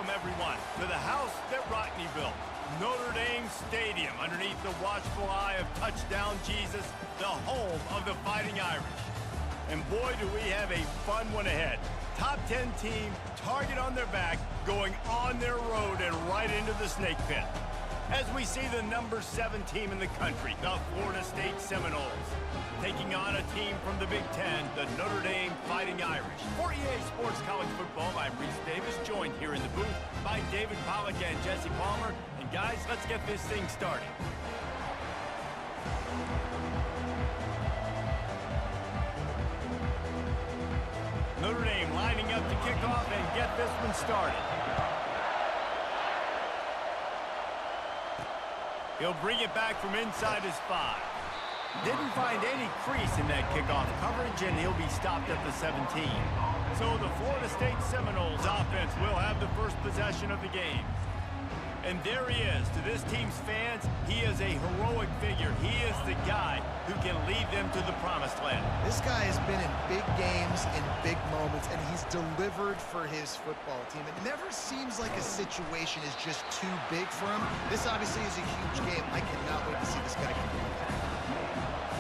Welcome, everyone, to the house that Rockne built. Notre Dame Stadium, underneath the watchful eye of Touchdown Jesus, the home of the Fighting Irish. And boy, do we have a fun one ahead. Top 10 team, target on their back, going on their road and right into the snake pit. As we see the number 7 team in the country, the Florida State Seminoles, taking on a team from the Big Ten, the Notre Dame Fighting Irish. For EA Sports College Football, I'm Reese Davis, joined here in the booth by David Pollack and Jesse Palmer. And guys, let's get this thing started. Notre Dame lining up to kick off and get this one started. He'll bring it back from inside his 5. Didn't find any crease in that kickoff coverage, and he'll be stopped at the 17. So the Florida State Seminoles offense will have the first possession of the game. And there he is. To this team's fans, he is a heroic figure. He is the guy who can lead them to the promised land. This guy has been in big games, in big moments, and he's delivered for his football team. It never seems like a situation is just too big for him. This obviously is a huge game. I cannot wait to see this guy compete.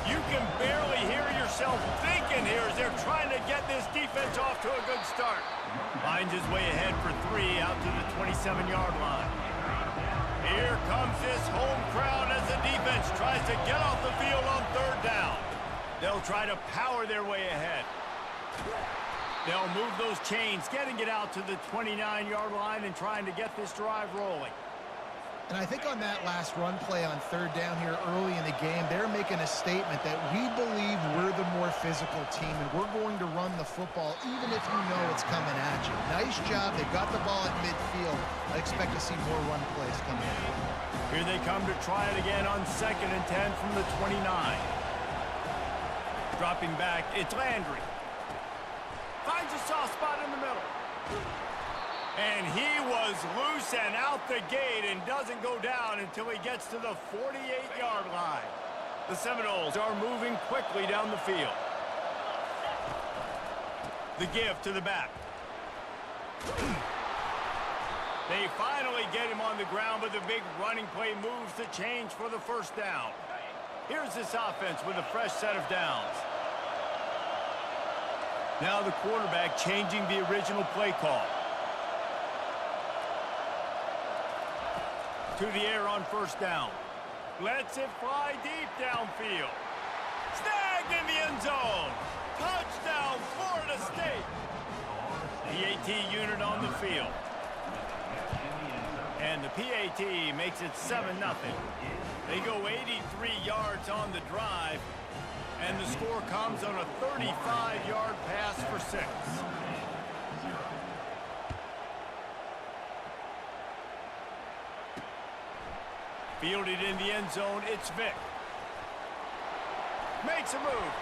You can barely hear yourself thinking here as they're trying to get this defense off to a good start. Finds his way ahead for 3 out to the 27-yard line. Here comes this home crowd as the defense tries to get off the field on 3rd down. They'll try to power their way ahead. They'll move those chains, getting it out to the 29-yard line and trying to get this drive rolling. And I think on that last run play on 3rd down here early in the game, they're making a statement that we believe we're the more physical team and we're going to run the football even if you know it's coming at you. Nice job. They've got the ball at midfield. I expect to see more run plays coming in. Here they come to try it again on 2nd and 10 from the 29. Dropping back, it's Landry. Finds a soft spot in the middle. And he was loose and out the gate and doesn't go down until he gets to the 48-yard line. The Seminoles are moving quickly down the field. The give to the back. They finally get him on the ground, but the big running play moves the change for the 1st down. Here's this offense with a fresh set of downs. Now the quarterback changing the original play call. To the air on 1st down. Lets it fly deep downfield. Snagged in the end zone. Touchdown, Florida State. The AT unit on the field. And the PAT makes it 7-0. They go 83 yards on the drive. And the score comes on a 35-yard pass for 6. Fielded in the end zone, it's Vick. Makes a move.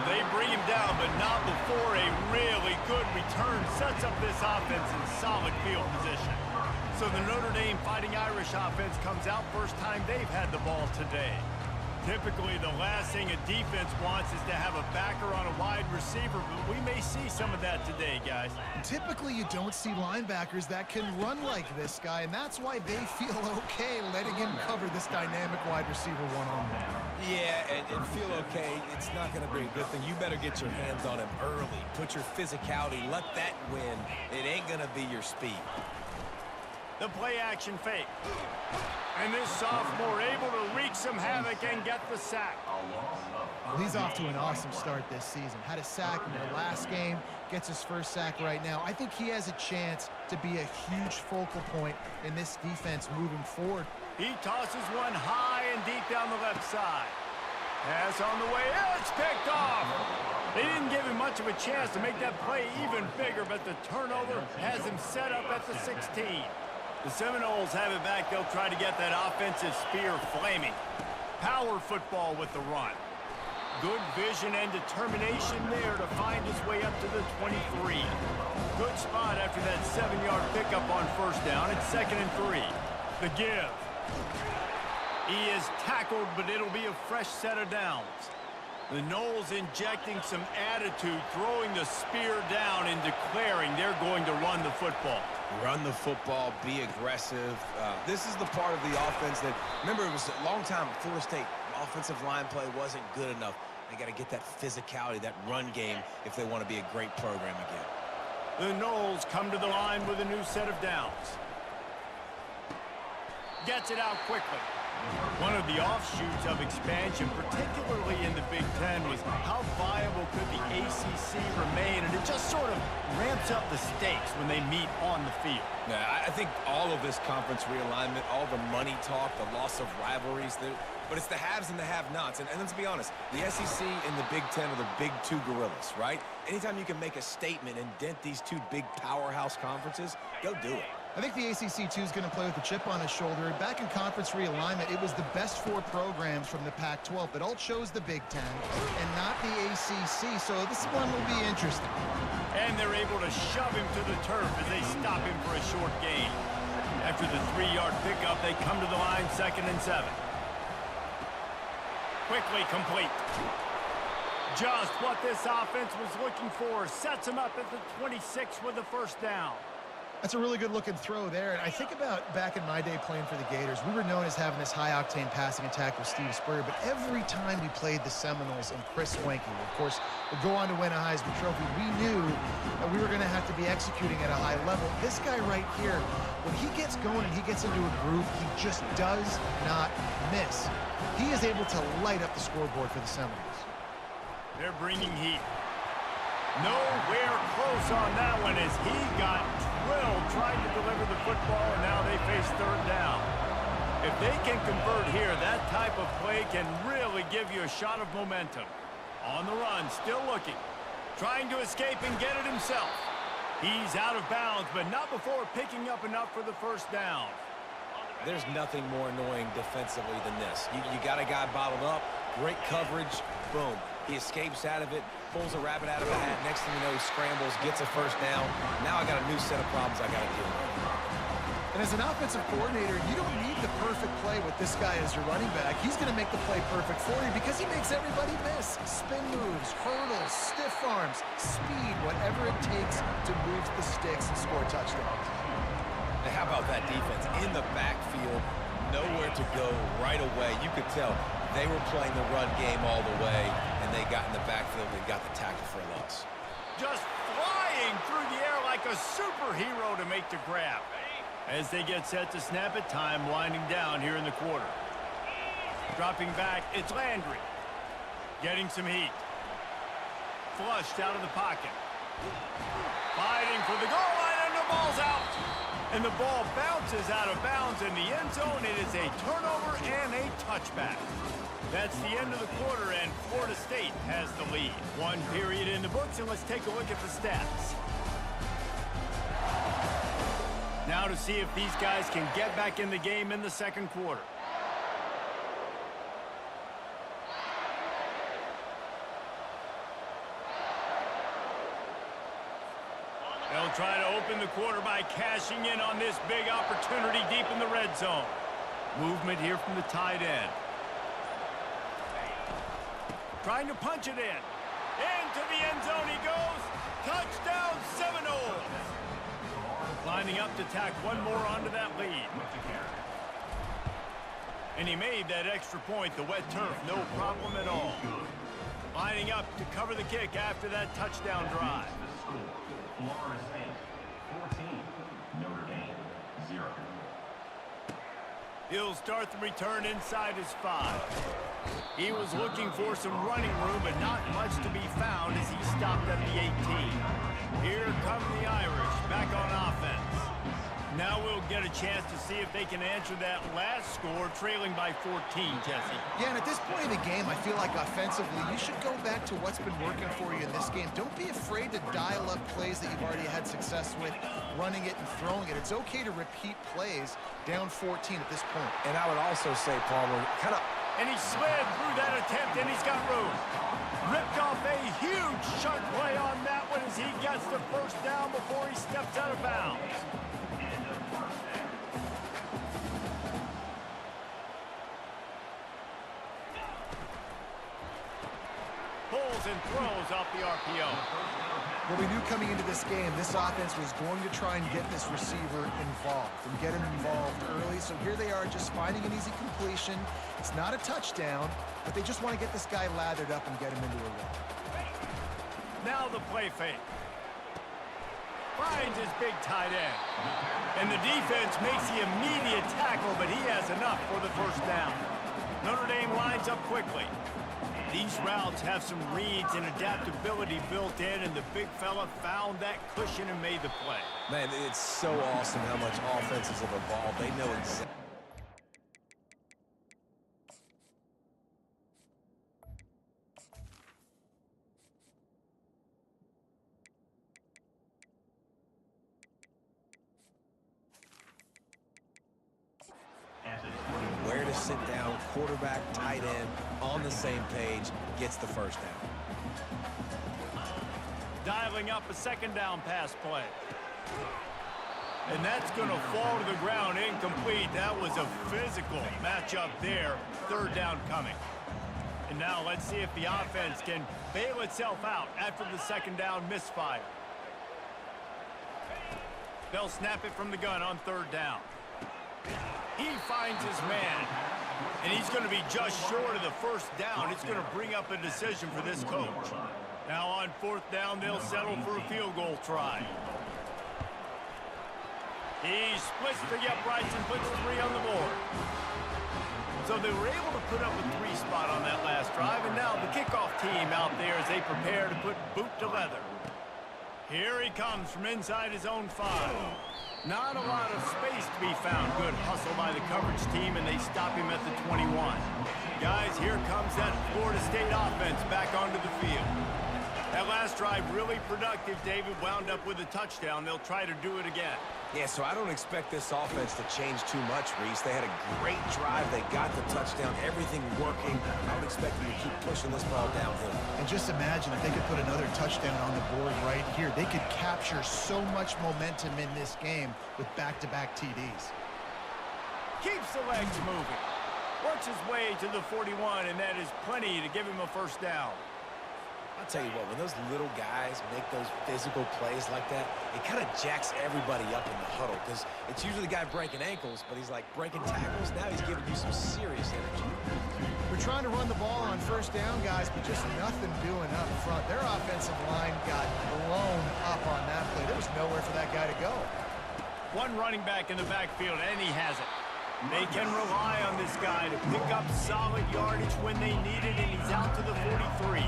They bring him down, but not before a really good return sets up this offense in solid field position. So the Notre Dame Fighting Irish offense comes out first time they've had the ball today. Typically, the last thing a defense wants is to have a backer on a wide receiver, but we may see some of that today, guys. Typically, you don't see linebackers that can run like this guy, and that's why they feel okay letting him cover this dynamic wide receiver one-on-one. Yeah, and feel okay, it's not going to be a good thing. You better get your hands on him early. Put your physicality, let that win. It ain't going to be your speed. The play-action fake. And this sophomore able to wreak some havoc and get the sack. Well, he's off to an awesome start this season. Had a sack in the last game, gets his 1st sack right now. I think he has a chance to be a huge focal point in this defense moving forward. He tosses one high and deep down the left side. Pass on the way, it's picked off. They didn't give him much of a chance to make that play even bigger, but the turnover has him set up at the 16. The Seminoles have it back. They'll try to get that offensive spear flaming. Power football with the run. Good vision and determination there to find his way up to the 23. Good spot after that 7-yard pickup on 1st down. It's 2nd and 3. The give. He is tackled, but it'll be a fresh set of downs. The Noles injecting some attitude, throwing the spear down and declaring they're going to run the football. Run the football, be aggressive. This is the part of the offense that, remember, it was a long time, Florida State offensive line play wasn't good enough. They got to get that physicality, that run game, if they want to be a great program again. The Noles come to the line with a new set of downs. Gets it out quickly. One of the offshoots of expansion, particularly in the Big Ten, was how viable could the ACC remain, and it just sort of ramps up the stakes when they meet on the field. Yeah, I think all of this conference realignment, all the money talk, the loss of rivalries, but it's the haves and the have-nots. And let's be honest, the SEC and the Big Ten are the big two gorillas, right? Anytime you can make a statement and dent these two big powerhouse conferences, go do it. I think the ACC, too, is going to play with a chip on his shoulder. Back in conference realignment, it was the best 4 programs from the Pac-12 that all chose the Big Ten and not the ACC, so this one will be interesting. And they're able to shove him to the turf as they stop him for a short gain. After the 3-yard pickup, they come to the line 2nd and 7. Quickly complete. Just what this offense was looking for. Sets him up at the 26 with the first down. That's a really good-looking throw there. And I think about back in my day playing for the Gators, we were known as having this high-octane passing attack with Steve Spurrier, but every time we played the Seminoles and Chris Wenke, of course, would go on to win a Heisman Trophy, we knew that we were going to have to be executing at a high level. This guy right here, when he gets going and he gets into a groove, he just does not miss. He is able to light up the scoreboard for the Seminoles. They're bringing heat. Nowhere close on that one as he got drilled trying to deliver the football, and now they face 3rd down. If they can convert here, that type of play can really give you a shot of momentum. On the run, still looking. Trying to escape and get it himself. He's out of bounds, but not before picking up enough for the first down. There's nothing more annoying defensively than this. You got a guy bottled up, great coverage, boom. He escapes out of it, pulls a rabbit out of a hat. Next thing you know, he scrambles, gets a first down. Now I got a new set of problems I got to deal with. And as an offensive coordinator, you don't need the perfect play with this guy as your running back. He's going to make the play perfect for you because he makes everybody miss. Spin moves, hurdles, stiff arms, speed, whatever it takes to move the sticks and score touchdowns. Now, how about that defense? In the backfield, nowhere to go right away. You could tell they were playing the run game all the way, and they got in the backfield and got the tackle for a loss. Just flying through the air like a superhero to make the grab. As they get set to snap it, time winding down here in the quarter. Dropping back, it's Landry. Getting some heat. Flushed out of the pocket. Fighting for the goal line, and the ball's out. And the ball bounces out of bounds in the end zone. It is a turnover and a touchback. That's the end of the quarter, and Florida State has the lead. 1 period in the books, and let's take a look at the stats. Now to see if these guys can get back in the game in the 2nd quarter. They'll try to open the quarter by cashing in on this big opportunity deep in the red zone. Movement here from the tight end. Trying to punch it in. Into the end zone he goes. Touchdown Seminoles. Lining up to tack one more onto that lead. And he made that extra point, the wet turf, no problem at all. Lining up to cover the kick after that touchdown drive. Florida State 14, Notre Dame 0. He'll start the return inside his 5. He was looking for some running room, but not much to be found as he stopped at the 18. Here come the Irish back on offense. Now we'll get a chance to see if they can answer that last score, trailing by 14, Jesse. Yeah, and at this point in the game, I feel like offensively, you should go back to what's been working for you in this game. Don't be afraid to dial up plays that you've already had success with, running it and throwing it. It's okay to repeat plays down 14 at this point. And I would also say, Palmer, And he slid through that attempt, and he's got room. Ripped off a huge sharp play on that one as he gets the first down before he steps out of bounds. Pulls and throws off the RPO. Well, we knew coming into this game, this offense was going to try and get this receiver involved and get him involved early. So here they are just finding an easy completion. It's not a touchdown, but they just want to get this guy lathered up and get him into a run. Now the play fake. Finds his big tight end. And the defense makes the immediate tackle, but he has enough for the first down. Notre Dame lines up quickly. These routes have some reads and adaptability built in, and the big fella found that cushion and made the play. Man, it's so awesome how much offenses have evolved. They know exactly. Where to sit down, quarterback, tight end, on the same page, gets the first down. Dialing up a second down pass play. And that's going to fall to the ground incomplete. That was a physical matchup there. Third down coming. And now let's see if the offense can bail itself out after the second down misfire. They'll snap it from the gun on third down. He finds his man, and he's going to be just short of the first down. It's going to bring up a decision for this coach. Now on fourth down, they'll settle for a field goal try. He splits the uprights and puts 3 on the board. So they were able to put up a 3 spot on that last drive, and now the kickoff team out there as they prepare to put boot to leather. Here he comes from inside his own 5. Not a lot of space to be found. Good hustle by the coverage team, and they stop him at the 21. Guys, here comes that Florida State offense back onto the field. That last drive really productive. David wound up with a touchdown. They'll try to do it again. Yeah, so I don't expect this offense to change too much, Reese. They had a great drive. They got the touchdown, everything working. I would expect them to keep pushing this ball downhill. And just imagine if they could put another touchdown on the board right here. They could capture so much momentum in this game with back-to-back TDs. Keeps the legs moving. Works his way to the 41, and that is plenty to give him a first down. I'll tell you what, when those little guys make those physical plays like that, it kind of jacks everybody up in the huddle because it's usually the guy breaking ankles, but he's like breaking tackles. Now he's giving you some serious energy. We're trying to run the ball on first down, guys, but just nothing doing up front. Their offensive line got blown up on that play. There was nowhere for that guy to go. One running back in the backfield, and he has it. They can rely on this guy to pick up solid yardage when they need it, and he's out to the 43.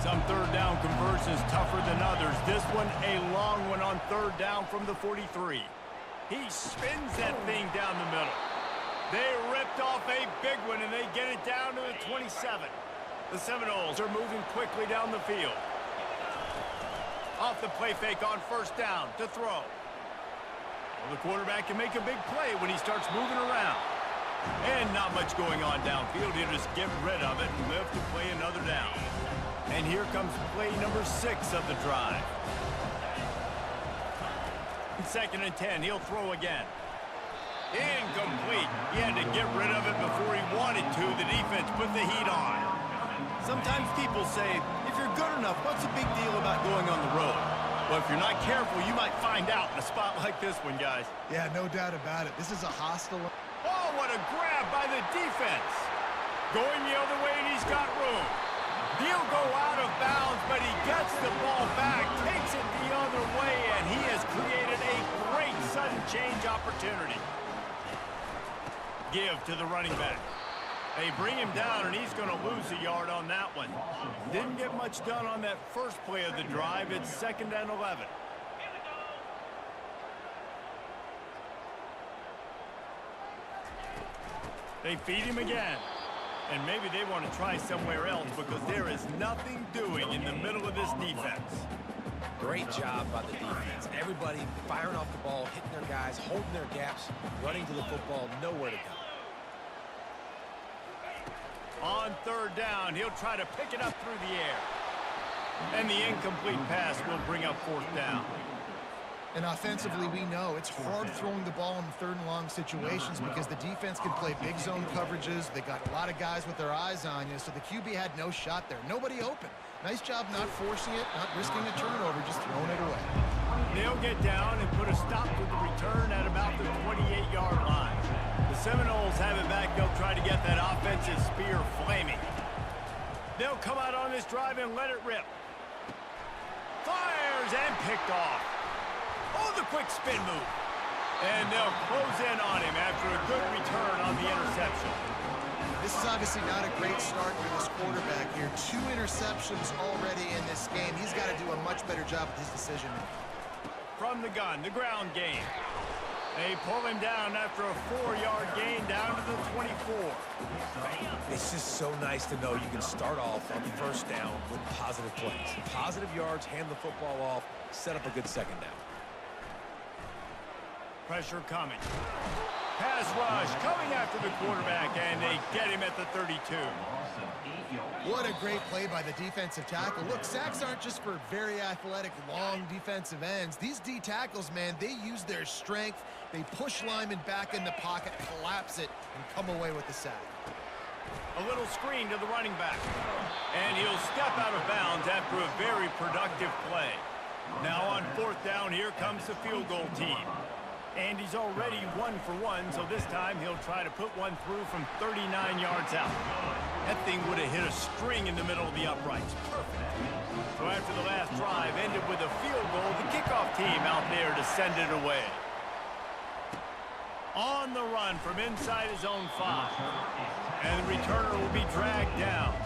Some third down conversions tougher than others. This one, a long one on third down from the 43. He spins that thing down the middle. They ripped off a big one, and they get it down to the 27. The Seminoles are moving quickly down the field. Off the play fake on first down to throw. Well, the quarterback can make a big play when he starts moving around. And not much going on downfield. He'll just get rid of it and live to play another down. And here comes play number 6 of the drive. Second and 10, he'll throw again. Incomplete. He had to get rid of it before he wanted to. The defense put the heat on. Sometimes people say, if you're good enough, what's the big deal about going on the road? Well, if you're not careful, you might find out in a spot like this one, guys. Yeah, no doubt about it. This is a hostile... Oh, what a grab by the defense. Going the other way, and he's got room. He'll go out of bounds, but he gets the ball back, takes it the other way, and he has created a great sudden change opportunity. Give to the running back. They bring him down, and he's going to lose a yard on that one. Didn't get much done on that first play of the drive. It's 2nd and 11. They feed him again. And maybe they want to try somewhere else because there is nothing doing in the middle of this defense. Great job by the defense. Everybody firing off the ball, hitting their guys, holding their gaps, running to the football, nowhere to go. On third down, he'll try to pick it up through the air. And the incomplete pass will bring up 4th down. And offensively, we know it's hard throwing the ball in third and long situations because the defense can play big zone coverages. They got a lot of guys with their eyes on you, so the QB had no shot there. Nobody open. Nice job not forcing it, not risking a turnover, just throwing it away. They'll get down and put a stop to the return at about the 28-yard line. The Seminoles have it back. They'll try to get that offensive spear flaming. They'll come out on this drive and let it rip. Fires and picked off. Oh, the quick spin move. And they'll close in on him after a good return on the interception. This is obviously not a great start for this quarterback here. 2 interceptions already in this game. He's got to do a much better job with his decision making. From the gun, the ground game. They pull him down after a 4-yard gain down to the 24. It's just so nice to know you can start off on first down with positive plays. Positive yards, hand the football off, set up a good second down. Pressure coming. Pass rush coming after the quarterback, and they get him at the 32. What a great play by the defensive tackle. Look, sacks aren't just for very athletic, long defensive ends. These D tackles, man, they use their strength. They push linemen back in the pocket, collapse it, and come away with the sack. A little screen to the running back. And he'll step out of bounds after a very productive play. Now on 4th down, here comes the field goal team. And he's already 1 for 1, so this time he'll try to put one through from 39 yards out. That thing would have hit a string in the middle of the uprights. Perfect. So after the last drive ended with a field goal, the kickoff team out there to send it away. On the run from inside his own 5. And the returner will be dragged down.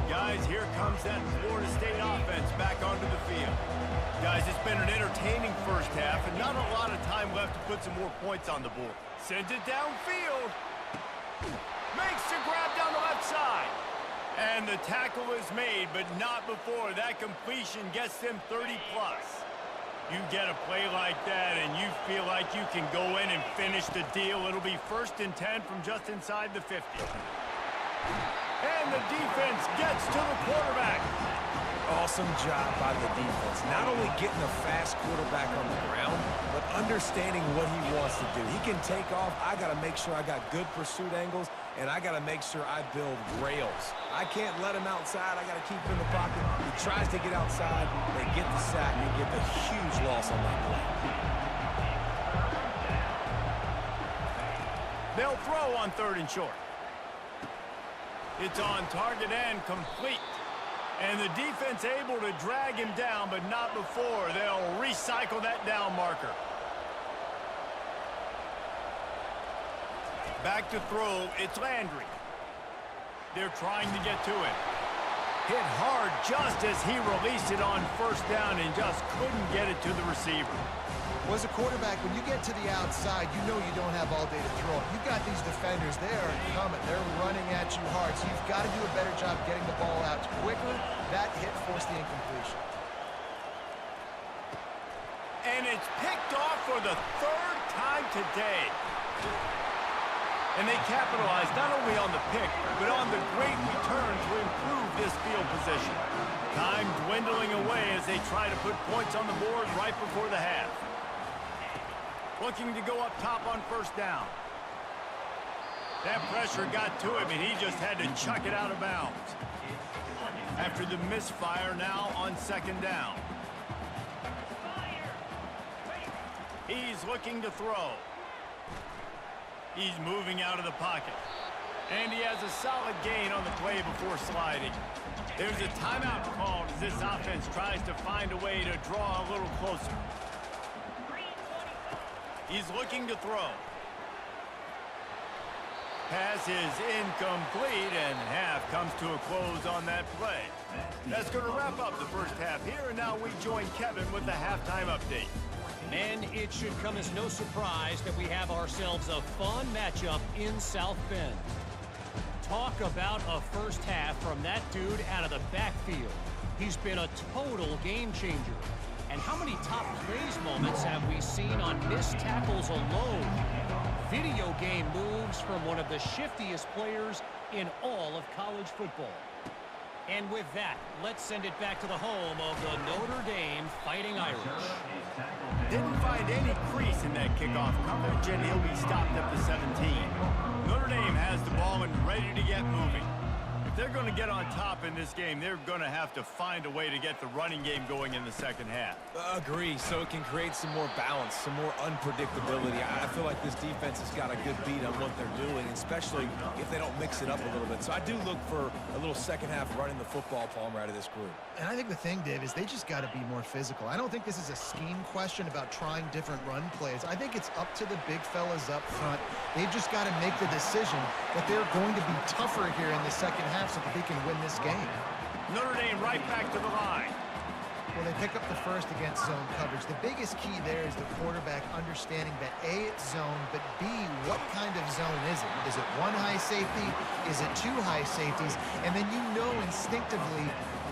Guys, here comes that Florida State offense back onto the field. Guys, it's been an entertaining first half and not a lot of time left to put some more points on the board. Sends it downfield. Makes the grab down the left side. And the tackle is made, but not before that completion gets them 30-plus. You get a play like that and you feel like you can go in and finish the deal. It'll be 1st and 10 from just inside the 50. And the defense gets to the quarterback. Awesome job by the defense. Not only getting a fast quarterback on the ground, but understanding what he wants to do. He can take off. I got to make sure I got good pursuit angles, and I got to make sure I build rails. I can't let him outside. I got to keep him in the pocket. He tries to get outside. They get the sack and get the huge loss on that play. They'll throw on 3rd and short. It's on target and complete. And the defense able to drag him down, but not before. They'll recycle that down marker. Back to throw, it's Landry. They're trying to get to him. Hit hard just as he released it on 1st down and just couldn't get it to the receiver. Well, as a quarterback, when you get to the outside, you know you don't have all day to throw it. You've got these defenders. They are coming. They're running at you hard. So you've got to do a better job getting the ball out quicker. That hit forced the incompletion. And it's picked off for the 3rd time today. And they capitalized not only on the pick, but on the great return to improve this field position. Time dwindling away as they try to put points on the board right before the half. Looking to go up top on 1st down. That pressure got to him, and he just had to chuck it out of bounds. After the misfire, now on 2nd down. He's looking to throw. He's moving out of the pocket. And he has a solid gain on the play before sliding. There's a timeout called as this offense tries to find a way to draw a little closer. He's looking to throw. Pass is incomplete, and half comes to a close on that play. That's going to wrap up the first half here, and now we join Kevin with the halftime update. And it should come as no surprise that we have ourselves a fun matchup in South Bend. Talk about a first half from that dude out of the backfield. He's been a total game changer. And how many top plays moments have we seen on missed tackles alone? Video game moves from one of the shiftiest players in all of college football. And with that, let's send it back to the home of the Notre Dame Fighting Irish. Didn't find any crease in that kickoff coverage, and he'll be stopped at the 17. Notre Dame has the ball and ready to get moving. If they're going to get on top in this game, they're going to have to find a way to get the running game going in the second half. Agree, so it can create some more balance, some more unpredictability. I feel like this defense has got a good beat on what they're doing, especially if they don't mix it up a little bit. So I do look for a little second half running the football, Palmer, out of this group. And I think the thing, Dave, is they just got to be more physical. I don't think this is a scheme question about trying different run plays. I think it's up to the big fellas up front. They've just got to make the decision that they're going to be tougher here in the second half so that they can win this game. Notre Dame right back to the line. Well, they pick up the first against zone coverage. The biggest key there is the quarterback understanding that A, it's zone, but B, what kind of zone is it? Is it one high safety? Is it two high safeties? And then you know instinctively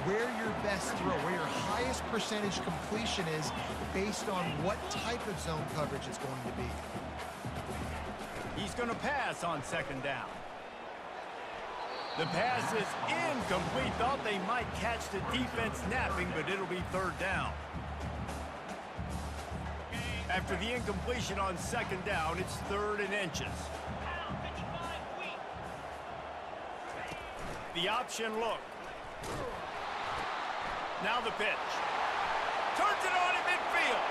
where your best throw, where your highest percentage completion is based on what type of zone coverage it's going to be. He's going to pass on second down. The pass is incomplete. Thought they might catch the defense napping, but it'll be third down. After the incompletion on second down, it's 3rd and inches. The option look. Now the pitch. Turns it on in midfield.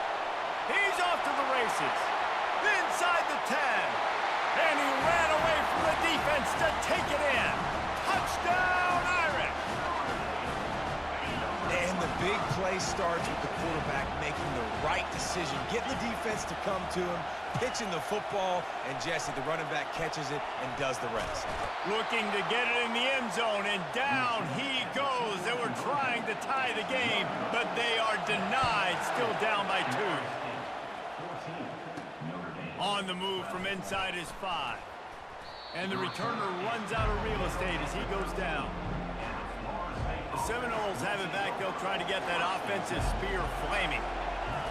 He's off to the races. Inside the 10. And he ran away from the defense to take it in. Touchdown, Irish! And the big play starts with the quarterback making the right decision, getting the defense to come to him, pitching the football, and Jesse, the running back, catches it and does the rest. Looking to get it in the end zone, and down he goes. They were trying to tie the game, but they are denied, still down by 2. On the move from inside his 5. And the returner runs out of real estate as he goes down. The Seminoles have it back. They'll try to get that offensive spear flaming.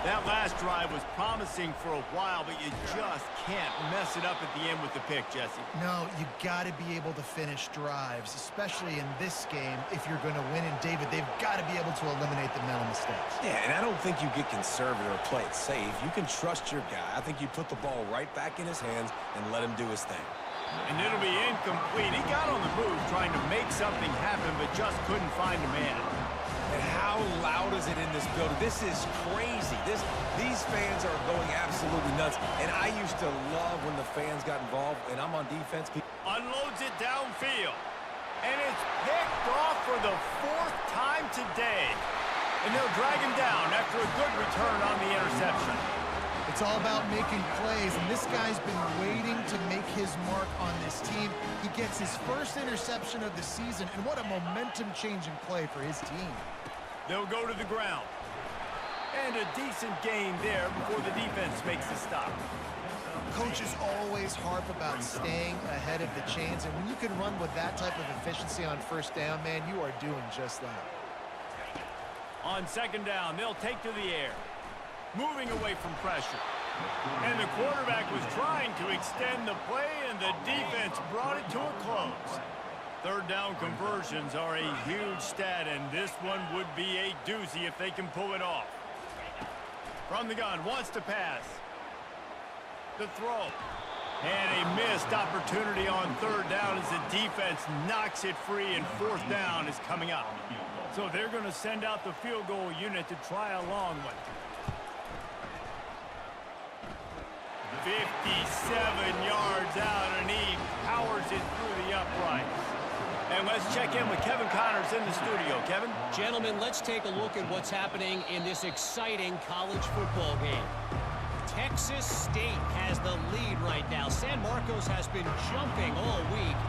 That last drive was promising for a while, but you just can't mess it up at the end with the pick, Jesse. No, you got to be able to finish drives, especially in this game. If you're going to win, and David, they've got to be able to eliminate the mental mistakes. Yeah, and I don't think you get conservative or play it safe. You can trust your guy. I think you put the ball right back in his hands and let him do his thing. And it'll be incomplete. He got on the move trying to make something happen, but just couldn't find a man. And how loud is it in this building? This is crazy. These fans are going absolutely nuts. And I used to love when the fans got involved, and I'm on defense. Unloads it downfield. And it's picked off for the 4th time today. And they'll drag him down after a good return on the interception. It's all about making plays, and this guy's been waiting to make his mark on this team. He gets his first interception of the season, and what a momentum-changing play for his team. They'll go to the ground. And a decent gain there before the defense makes the stop. Coaches always harp about staying ahead of the chains, and when you can run with that type of efficiency on first down, man, you are doing just that. On second down, they'll take to the air. Moving away from pressure. And the quarterback was trying to extend the play, and the defense brought it to a close. Third down conversions are a huge stat, and this one would be a doozy if they can pull it off. From the gun, wants to pass. The throw. And a missed opportunity on third down as the defense knocks it free, and 4th down is coming up. So they're going to send out the field goal unit to try a long one. 57 yards out, and he powers it through the uprights. And let's check in with Kevin Connors in the studio. Kevin? Gentlemen, let's take a look at what's happening in this exciting college football game. Texas State has the lead right now. San Marcos has been jumping all week,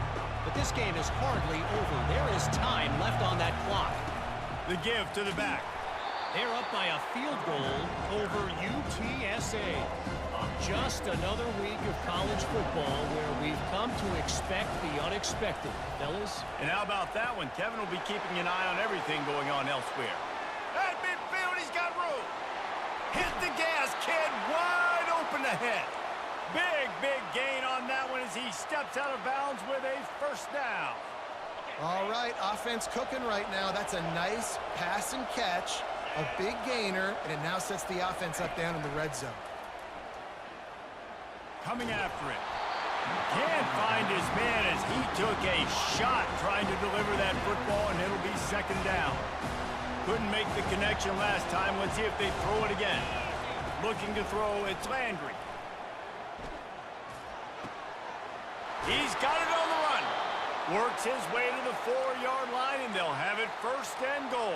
but this game is hardly over. There is time left on that clock. The give to the back. They're up by a field goal over UTSA. Just another week of college football where we've come to expect the unexpected, fellas. And how about that one? Kevin will be keeping an eye on everything going on elsewhere. At midfield, he's got room. Hit the gas, kid. Wide open ahead. Big gain on that one as he steps out of bounds with a first down. All right, offense cooking right now. That's a nice pass and catch, a big gainer, and it now sets the offense up down in the red zone. Coming after it. Can't find his man as he took a shot trying to deliver that football, and it'll be second down. Couldn't make the connection last time. Let's see if they throw it again. Looking to throw, it's Landry. He's got it on the run. Works his way to the 4-yard line, and they'll have it first and goal.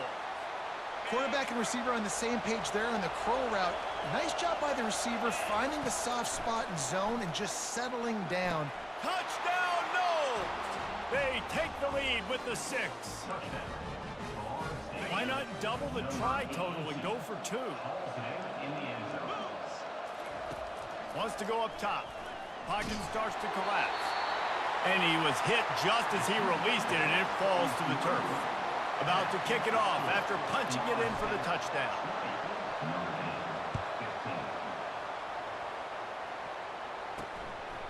Quarterback and receiver on the same page there on the crow route. Nice job by the receiver finding the soft spot in zone and just settling down. Touchdown, no! They take the lead with the 6. Why not double the try total and go for 2? Wants to go up top. Pocket starts to collapse. And he was hit just as he released it, and it falls to the turf. About to kick it off after punching it in for the touchdown.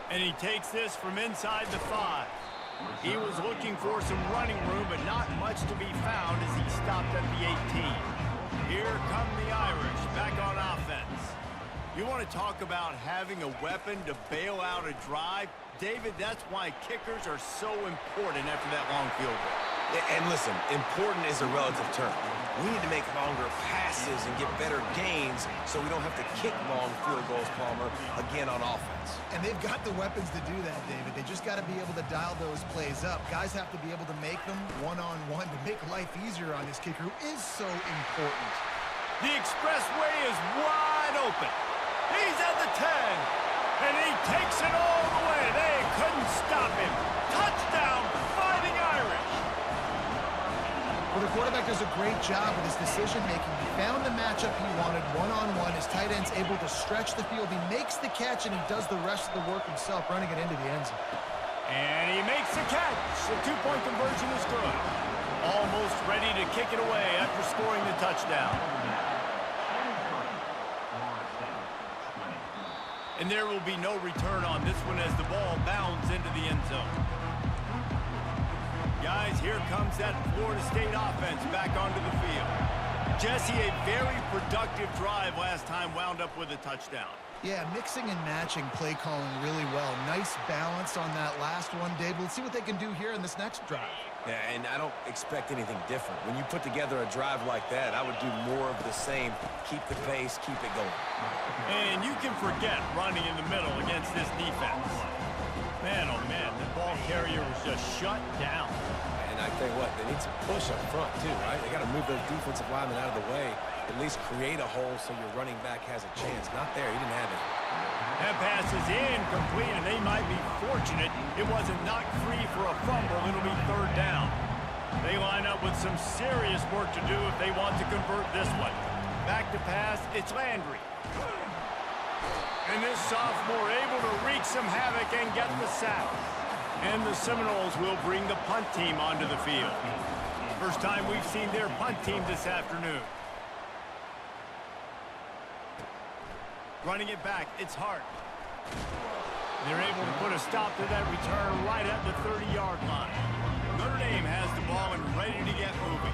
And he takes this from inside the 5. He was looking for some running room, but not much to be found as he stopped at the 18. Here come the Irish back on offense. You want to talk about having a weapon to bail out a drive? David, that's why kickers are so important after that long field goal. And listen, important is a relative term. We need to make longer passes and get better gains so we don't have to kick long field goals, Palmer, again on offense. And they've got the weapons to do that, David. They just got to be able to dial those plays up. Guys have to be able to make them one-on-one to make life easier on this kicker who is so important. The expressway is wide open. He's at the 10, and he takes it all the way. They couldn't stop him. Touchdown, Fighting Irish. Well, the quarterback does a great job with his decision-making. He found the matchup he wanted one-on-one. His tight end's able to stretch the field. He makes the catch, and he does the rest of the work himself, running it into the end zone. And he makes the catch. The 2-point conversion is good. Almost ready to kick it away after scoring the touchdown. And there will be no return on this one as the ball bounds into the end zone. Guys, here comes that Florida State offense back onto the field. Jesse, a very productive drive last time wound up with a touchdown. Yeah, mixing and matching play calling really well. Nice balance on that last one, Dave. Let's see what they can do here in this next drive. Yeah, and I don't expect anything different. When you put together a drive like that, I would do more of the same. Keep the pace, keep it going. And you can forget running in the middle against this defense. Man, oh man, the ball carrier was just shut down. And I tell you what, they need some push up front too, right? They got to move those defensive linemen out of the way, at least create a hole so your running back has a chance. Not there, he didn't have it. That pass is incomplete, and they might be fortunate it wasn't knocked free for a fumble. It'll be third down. They line up with some serious work to do if they want to convert this one. Back to pass, it's Landry. And this sophomore able to wreak some havoc and get the sack. And the Seminoles will bring the punt team onto the field. First time we've seen their punt team this afternoon. Running it back, it's Hart. They're able to put a stop to that return right at the 30-yard line. Notre Dame has the ball and ready to get moving.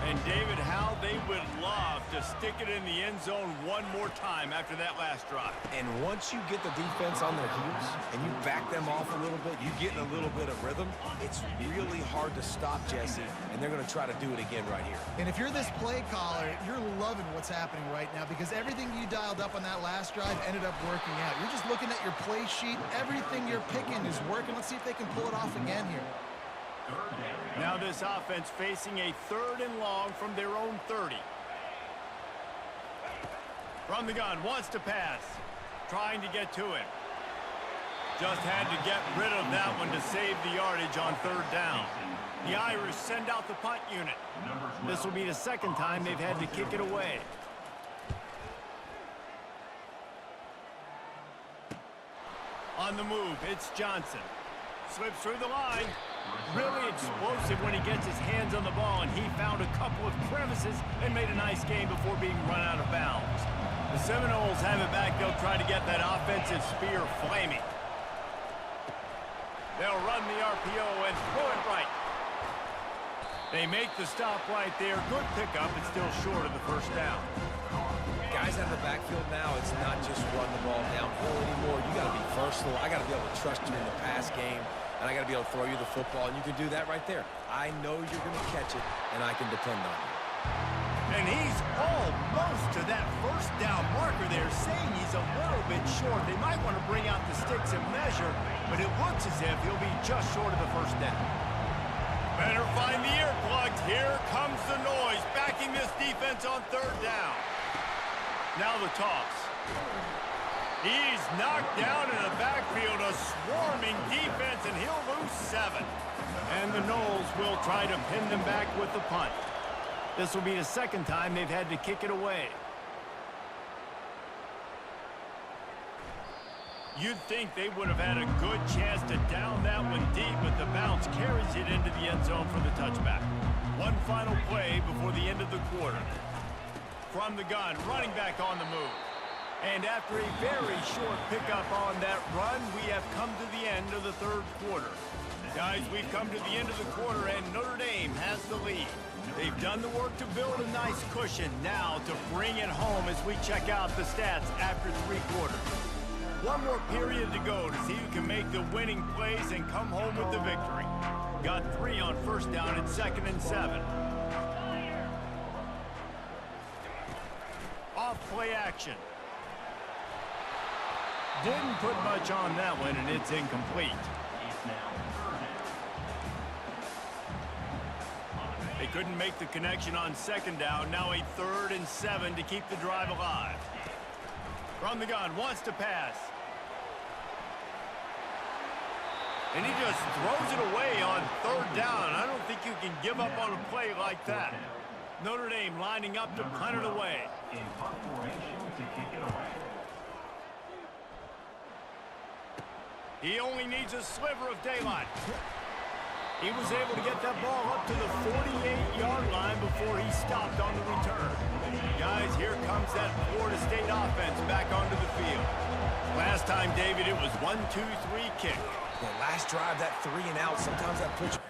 And David, how they would love to stick it in the end zone one more time after that last drive. And once you get the defense on their heels and you back them off a little bit, you get in a little bit of rhythm, it's really hard to stop Jesse, and they're going to try to do it again right here. And if you're this play caller, you're loving what's happening right now because everything you dialed up on that last drive ended up working out. You're just looking at your play sheet. Everything you're picking is working. Let's see if they can pull it off again here. Now this offense facing a 3rd and long from their own 30. From the gun, wants to pass. Trying to get to it. Just had to get rid of that one to save the yardage on 3rd down. The Irish send out the punt unit. This will be the 2nd time they've had to kick it away. On the move, it's Johnson. Slips through the line. Really explosive when he gets his hands on the ball, and he found a couple of crevices and made a nice game before being run out of bounds. The Seminoles have it back. They'll try to get that offensive spear flaming. They'll run the RPO and throw it right. They make the stop right there. Good pickup, but still short of the first down. Guys out of the backfield now, it's not just run the ball downhill anymore. You got to be versatile. I got to be able to trust you in the pass game, and I got to be able to throw you the football, and you can do that right there. I know you're going to catch it, and I can depend on you. And he's almost to that first down marker there, saying he's a little bit short. They might want to bring out the sticks and measure, but it looks as if he'll be just short of the first down. Better find the earplugs. Here comes the noise, backing this defense on third down. Now the toss. He's knocked down in the backfield, a swarming defense, and he'll lose 7. And the Noles will try to pin them back with the punt. This will be the second time they've had to kick it away. You'd think they would have had a good chance to down that one deep, but the bounce carries it into the end zone for the touchback. One final play before the end of the quarter. From the gun, running back on the move. And after a very short pickup on that run, we have come to the end of the third quarter. Guys, we've come to the end of the quarter, and Notre Dame has the lead. They've done the work to build a nice cushion. Now to bring it home as we check out the stats after 3 quarters. One more period to go to see who can make the winning plays and come home with the victory. Got 3 on first down and 2nd and 7. Off play action. Didn't put much on that one, and it's incomplete. They couldn't make the connection on 2nd down. Now a 3rd and 7 to keep the drive alive. From the gun, wants to pass. And he just throws it away on 3rd down. I don't think you can give up on a play like that. Notre Dame lining up to punt it away. In punt formation to kick it away. He only needs a sliver of daylight. He was able to get that ball up to the 48-yard line before he stopped on the return. Guys, here comes that Florida State offense back onto the field. Last time, David, it was 1-2-3 kick. The last drive, that 3 and out, sometimes that puts you.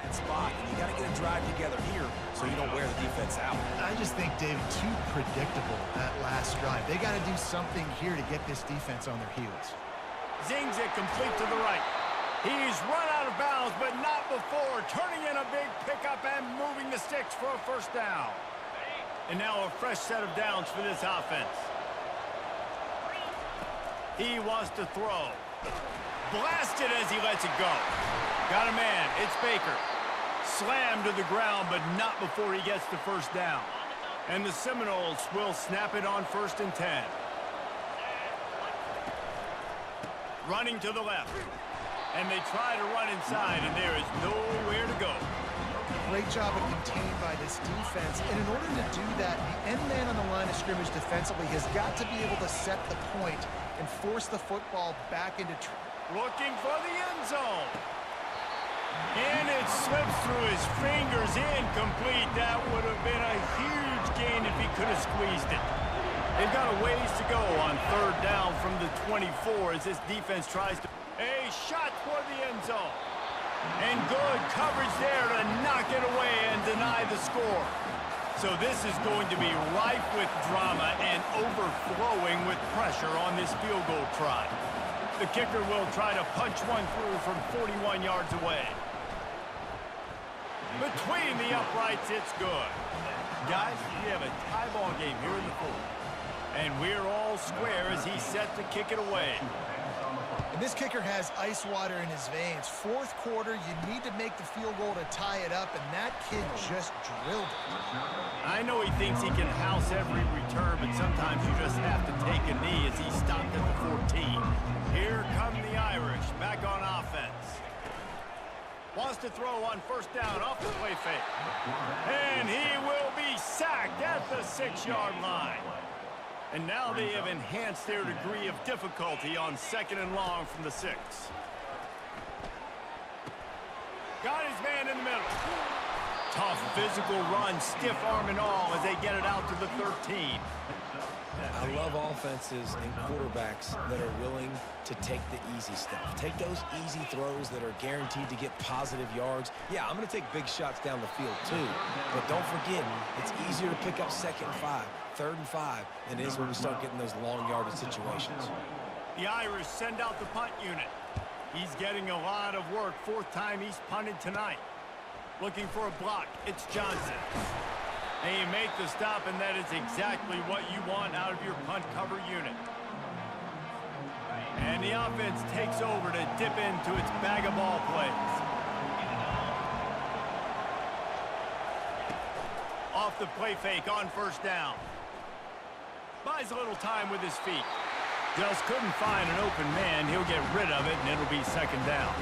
Bad spot. You got to get a drive together here so you don't wear the defense out. I just think, David, too predictable that last drive. They got to do something here to get this defense on their heels. Zings it complete to the right. He's run out of bounds, but not before. Turning in a big pickup and moving the sticks for a first down. And now a fresh set of downs for this offense. He wants to throw. Blasted as he lets it go. Got a man. It's Baker. Slammed to the ground, but not before he gets the first down. And the Seminoles will snap it on 1st and 10. Running to the left. And they try to run inside, and there is nowhere to go. Great job of contained by this defense. And in order to do that, the end man on the line of scrimmage defensively has got to be able to set the point and force the football back into... Looking for the end zone. And it slips through his fingers, incomplete. That would have been a huge gain if he could have squeezed it. They've got a ways to go on 3rd down from the 24 as this defense tries to... A shot toward the end zone. And good coverage there to knock it away and deny the score. So this is going to be rife with drama and overflowing with pressure on this field goal try. The kicker will try to punch one through from 41 yards away. Between the uprights, it's good. Guys, we have a tie ball game here in the 4th. And we're all square as he's set to kick it away. And this kicker has ice water in his veins. 4th quarter, you need to make the field goal to tie it up, and that kid just drilled it. I know he thinks he can house every return, but sometimes you just have to take a knee as he stopped at the 14. Here come the Irish, back on offense. Wants to throw on 1st down off the play fake. And he will be sacked at the 6-yard line. And now they have enhanced their degree of difficulty on 2nd and long from the 6. Got his man in the middle. Tough physical run, stiff arm and all as they get it out to the 13. I love offenses and quarterbacks that are willing to take the easy stuff. Take those easy throws that are guaranteed to get positive yards. Yeah, I'm going to take big shots down the field too. But don't forget, it's easier to pick up 2nd and 5, 3rd and 5 than it is when we start getting those long yardage situations. The Irish send out the punt unit. He's getting a lot of work. 4th time he's punted tonight. Looking for a block. It's Johnson. And you make the stop, and that is exactly what you want out of your punt cover unit. And the offense takes over to dip into its bag of ball plays. Off the play fake on 1st down. Buys a little time with his feet. Just couldn't find an open man. He'll get rid of it, and it'll be 2nd down.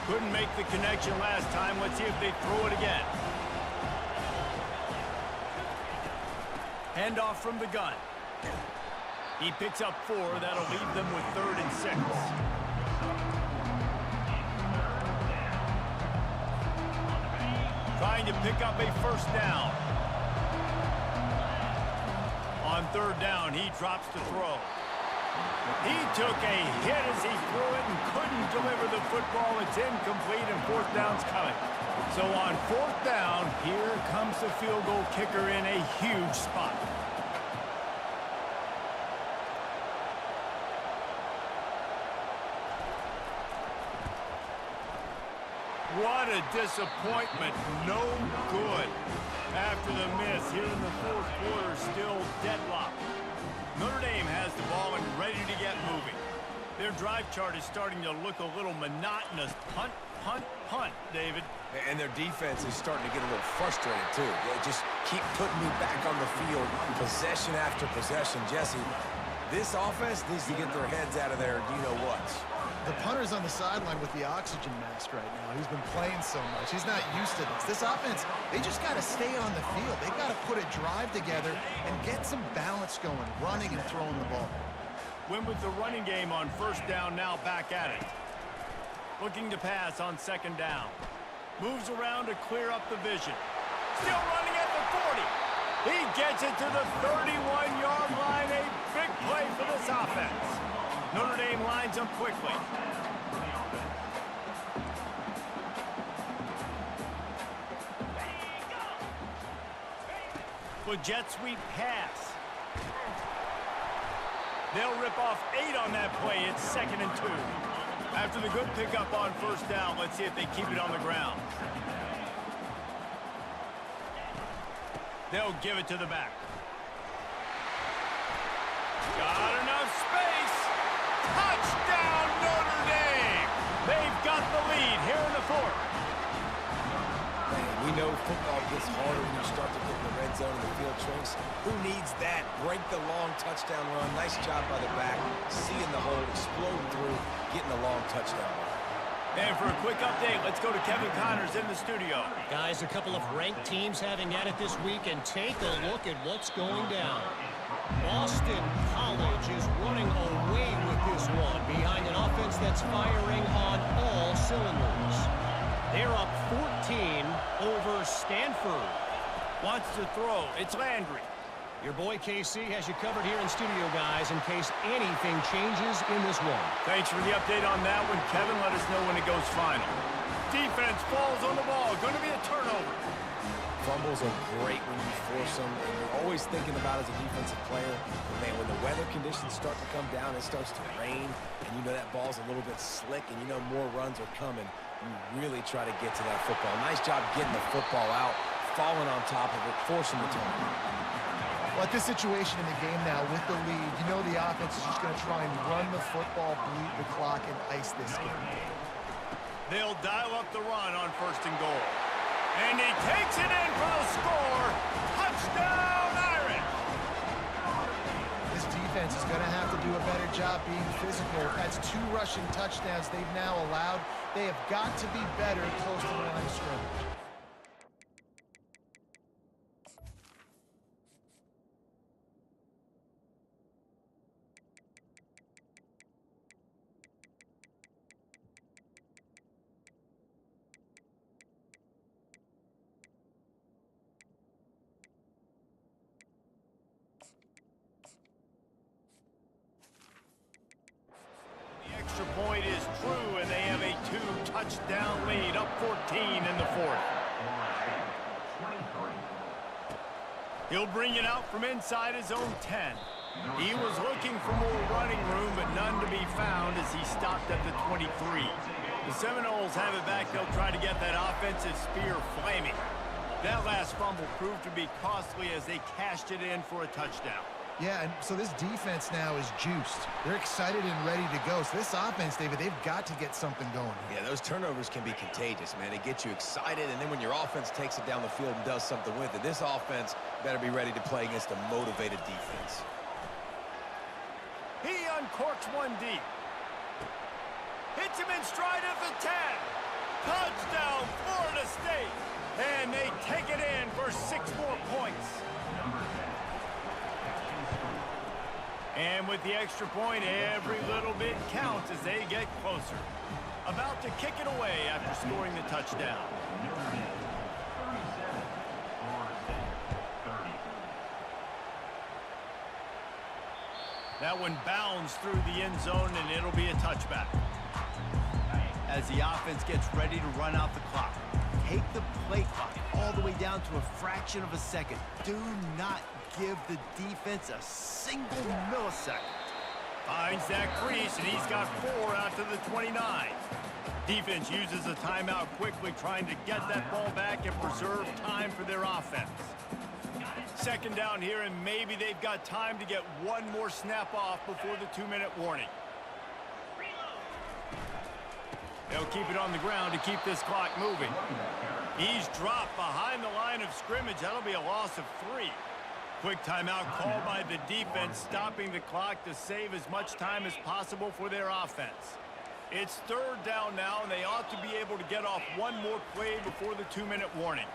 Couldn't make the connection last time. Let's see if they throw it again. Handoff from the gun. He picks up 4. That'll leave them with 3rd and 6. Trying to pick up a 1st down. On 3rd down, he drops to throw. He took a hit as he threw it and couldn't deliver the football. It's incomplete, and 4th down's coming. So on 4th down, here comes the field goal kicker in a huge spot. What a disappointment. No good. After the miss here in the 4th quarter, still deadlocked. Notre Dame has the ball and ready to get moving. Their drive chart is starting to look a little monotonous. Punt, punt, punt, David. And their defense is starting to get a little frustrated, too. They just keep putting me back on the field, possession after possession. Jesse, this offense needs to get their heads out of there, you-know-what. The punter's on the sideline with the oxygen mask right now. He's been playing so much. He's not used to this. This offense, they just got to stay on the field. They've got to put a drive together and get some balance going, running and throwing the ball. Win with the running game on 1st down, now back at it. Looking to pass on 2nd down. Moves around to clear up the vision. Still running at the 40. He gets it to the 31-yard line. A big play for this offense. Notre Dame lines up quickly. With jet sweep pass. They'll rip off 8 on that play. It's 2nd and 2. After the good pickup on 1st down, let's see if they keep it on the ground. They'll give it to the back. Got enough space. Touchdown, Notre Dame. They've got the lead here in the 4th. Man, we know football gets harder when you start to get in the red zone and the field shrinks. Who needs that? Break the long touchdown run. Nice job by the back. Seeing the hole, exploding through, getting a long touchdown run. And for a quick update, let's go to Kevin Connors in the studio. Guys, a couple of ranked teams having at it this week, and take a look at what's going down. Boston College is running away with this one behind an offense that's firing on all cylinders. They're up 14 over Stanford. Wants to throw. It's Landry. Your boy KC has you covered here in studio, guys, in case anything changes in this one. Thanks for the update on that one, Kevin. Let us know when it goes final. Defense falls on the ball. Going to be a turnover. Fumbles are great when you force them, and you're always thinking about as a defensive player, man, when the weather conditions start to come down, it starts to rain, and you know that ball's a little bit slick, and you know more runs are coming. You really try to get to that football. Nice job getting the football out, falling on top of it, forcing the turnover. Well, at this situation in the game now with the lead, you know the offense is just going to try and run the football, bleed the clock, and ice this game. They'll dial up the run on 1st and goal. And he takes it in for the score. Touchdown, Irish! This defense is going to have to do a better job being physical. That's 2 rushing touchdowns they've now allowed. They have got to be better close to the line of scrimmage. through, and they have a 2-touchdown lead, up 14 in the fourth. He'll bring it out from inside his own 10. He was looking for more running room, but none to be found as he stopped at the 23. The Seminoles have it back. They'll try to get that offensive spear flaming. That last fumble proved to be costly as they cashed it in for a touchdown. Yeah, and so this defense now is juiced. They're excited and ready to go. So this offense, David, they've got to get something going. Yeah, those turnovers can be contagious, man. They get you excited, and then when your offense takes it down the field and does something with it, this offense better be ready to play against a motivated defense. He uncorks one deep. Hits him in stride at the 10. Touchdown, Florida State. And they take it in for 6 more points. And with the extra point, every little bit counts as they get closer. About to kick it away after scoring the touchdown. That one bounds through the end zone, and it'll be a touchback. As the offense gets ready to run out the clock, take the play clock all the way down to a fraction of a second. Do not give the defense a single millisecond. Finds that crease, and he's got 4 out to the 29. Defense uses a timeout quickly, trying to get that ball back and preserve time for their offense. Second down here, and maybe they've got time to get one more snap off before the 2-minute warning. They'll keep it on the ground to keep this clock moving. He's dropped behind the line of scrimmage. That'll be a loss of 3. Quick timeout called by the defense, stopping the clock to save as much time as possible for their offense. It's third down now, and they ought to be able to get off one more play before the 2-minute warning.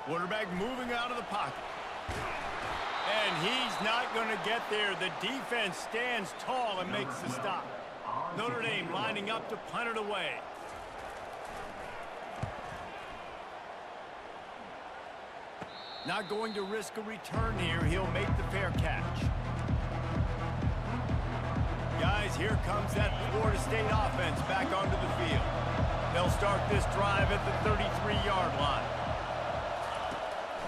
Quarterback moving out of the pocket. And he's not going to get there. The defense stands tall and makes the stop. Notre Dame lining up to punt it away. Not going to risk a return here. He'll make the fair catch. Guys, here comes that Florida State offense back onto the field. They'll start this drive at the 33-yard line.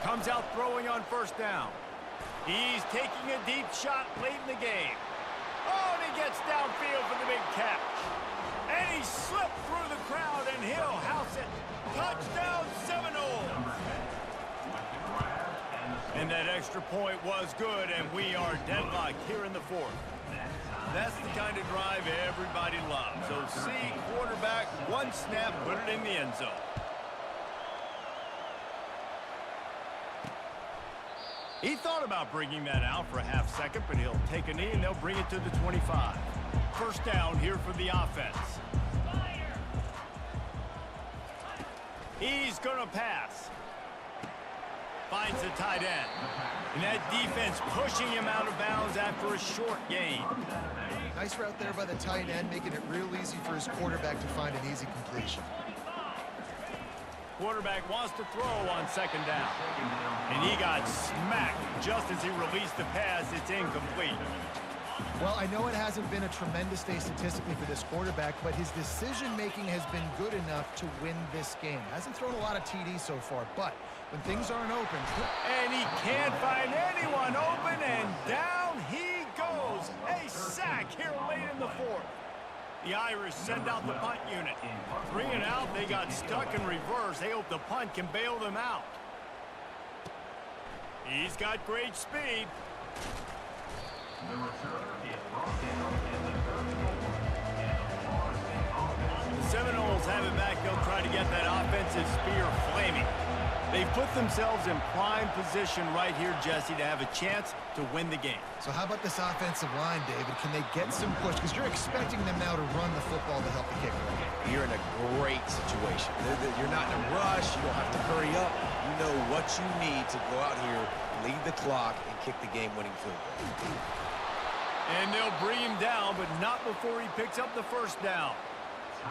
Comes out throwing on first down. He's taking a deep shot late in the game. Oh, and he gets downfield for the big catch. And he slipped through the crowd, and he'll house it. Touchdown, Seminoles. And that extra point was good, and we are deadlocked here in the fourth. That's the kind of drive everybody loves. So see quarterback, one snap, put it in the end zone. He thought about bringing that out for a half second, but he'll take a knee and they'll bring it to the 25. First down here for the offense. He's going to pass. Finds the tight end. And that defense pushing him out of bounds after a short gain. Nice route there by the tight end, making it real easy for his quarterback to find an easy completion. Quarterback wants to throw on second down. And he got smacked just as he released the pass. It's incomplete. Well, I know it hasn't been a tremendous day statistically for this quarterback, but his decision-making has been good enough to win this game. Hasn't thrown a lot of TDs so far, but when things aren't open... And he can't find anyone open, and down he goes. A sack here late in the fourth. The Irish send out the punt unit. 3 and out, they got stuck in reverse. They hope the punt can bail them out. He's got great speed. The Seminoles have it back. They'll try to get that offensive spear flaming. They've put themselves in prime position right here, Jesse, to have a chance to win the game. So how about this offensive line, David? Can they get some push? Because you're expecting them now to run the football to help the kicker. You're in a great situation. You're not in a rush. You don't have to hurry up. You know what you need to go out here, lead the clock, and kick the game-winning field goal. And they'll bring him down, but not before he picks up the first down.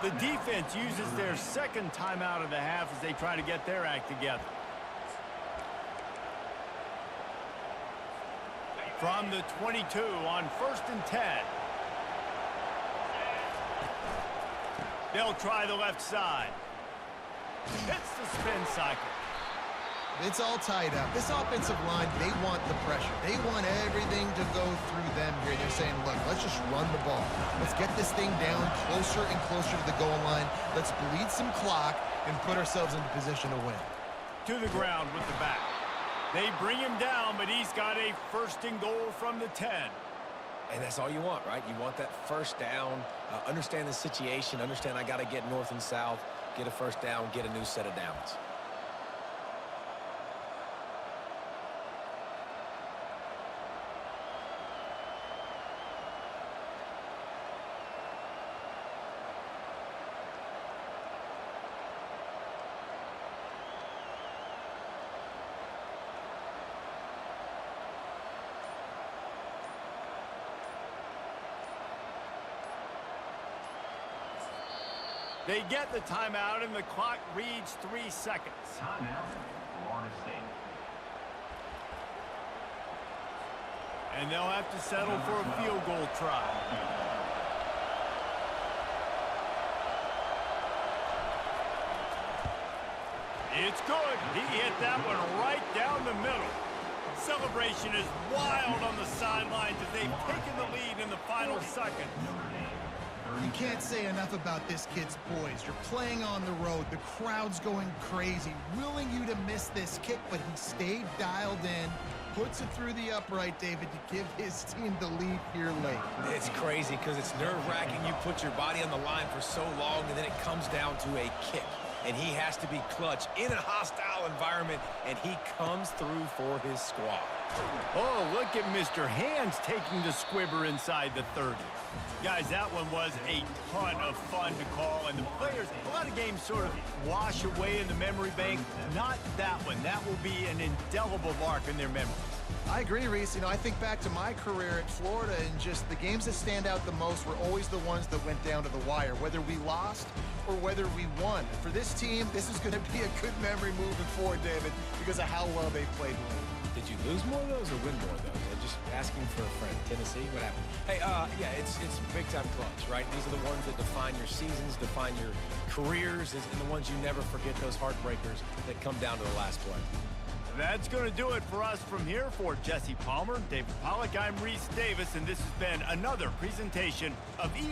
The defense uses their second timeout of the half as they try to get their act together. From the 22 on 1st and 10. They'll try the left side. Hits the spin cycle. It's all tied up. This offensive line, they want the pressure. They want everything to go through them here. They're saying, look, let's just run the ball. Let's get this thing down closer and closer to the goal line. Let's bleed some clock and put ourselves into position to win. To the ground with the back. They bring him down, but he's got a first and goal from the 10. And that's all you want, right? You want that first down, understand the situation, understand I got to get north and south, get a first down, get a new set of downs. They get the timeout, and the clock reads 3 seconds. Timeout, Florida State. And they'll have to settle for a field goal try. It's good. He hit that one right down the middle. Celebration is wild on the sidelines as they've taken the lead in the final seconds. You can't say enough about this kid's poise. You're playing on the road. The crowd's going crazy, willing you to miss this kick, but he stayed dialed in, puts it through the upright, David, to give his team the lead here late. It's crazy because it's nerve-wracking. You put your body on the line for so long, and then it comes down to a kick. And he has to be clutch in a hostile environment, and he comes through for his squad. Oh, look at Mr. Hands taking the squibber inside the 30. Guys, that one was a ton of fun to call, and the players, a lot of games sort of wash away in the memory bank. Not that one. That will be an indelible mark in their memories. I agree, Reese. You know, I think back to my career at Florida, and just the games that stand out the most were always the ones that went down to the wire, whether we lost or whether we won. For this team, this is going to be a good memory moving forward, David, because of how well they played late. Did you lose more of those or win more of those? I'm just asking for a friend. Tennessee, what happened? Hey, yeah, it's big-time clutch, right? These are the ones that define your seasons, define your careers, and the ones you never forget, those heartbreakers that come down to the last play. That's going to do it for us from here. For Jesse Palmer, David Pollack, I'm Reese Davis, and this has been another presentation of EA.